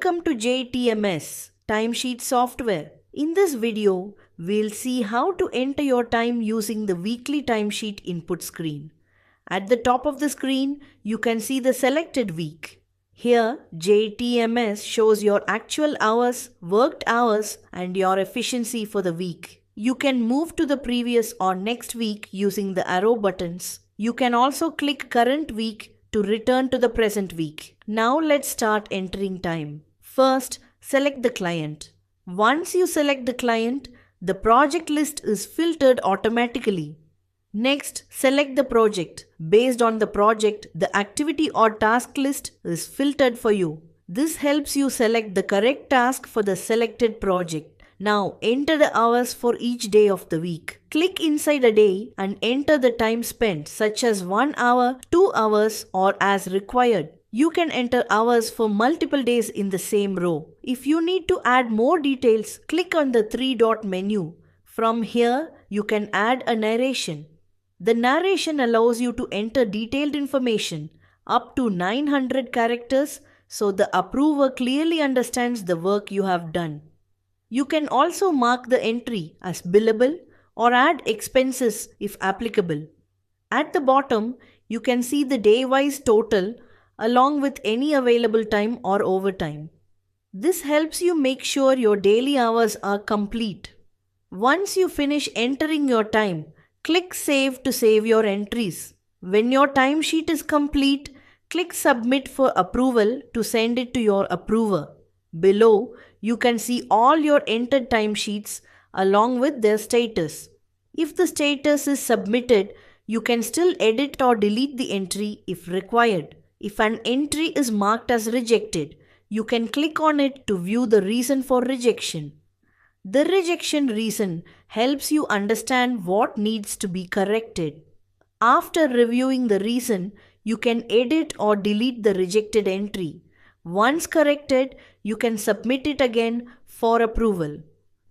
Welcome to JTMS Timesheet Software. In this video, we'll see how to enter your time using the Weekly Timesheet Input screen. At the top of the screen, you can see the selected week. Here, JTMS shows your actual hours, worked hours, and your efficiency for the week. You can move to the previous or next week using the arrow buttons. You can also click current week to return to the present week. Now let's start entering time. First, select the client. Once you select the client, the project list is filtered automatically. Next, select the project. Based on the project, the activity or task list is filtered for you. This helps you select the correct task for the selected project. Now enter the hours for each day of the week. Click inside a day and enter the time spent, such as 1 hour, 2 hours, or as required. You can enter hours for multiple days in the same row. If you need to add more details, click on the 3-dot menu. From here, you can add a narration. The narration allows you to enter detailed information up to 900 characters so the approver clearly understands the work you have done. You can also mark the entry as billable or add expenses if applicable. At the bottom, you can see the day-wise total along with any available time or overtime. This helps you make sure your daily hours are complete. Once you finish entering your time, click Save to save your entries. When your timesheet is complete, click Submit for approval to send it to your approver. Below, you can see all your entered timesheets along with their status. If the status is submitted, you can still edit or delete the entry if required. If an entry is marked as rejected, you can click on it to view the reason for rejection. The rejection reason helps you understand what needs to be corrected. After reviewing the reason, you can edit or delete the rejected entry. Once corrected, you can submit it again for approval.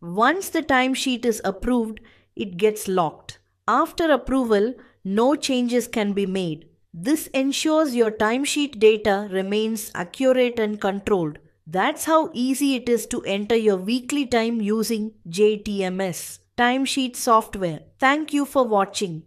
Once the timesheet is approved, it gets locked. After approval, no changes can be made. This ensures your timesheet data remains accurate and controlled. That's how easy it is to enter your weekly time using JTMS Timesheet Software. Thank you for watching.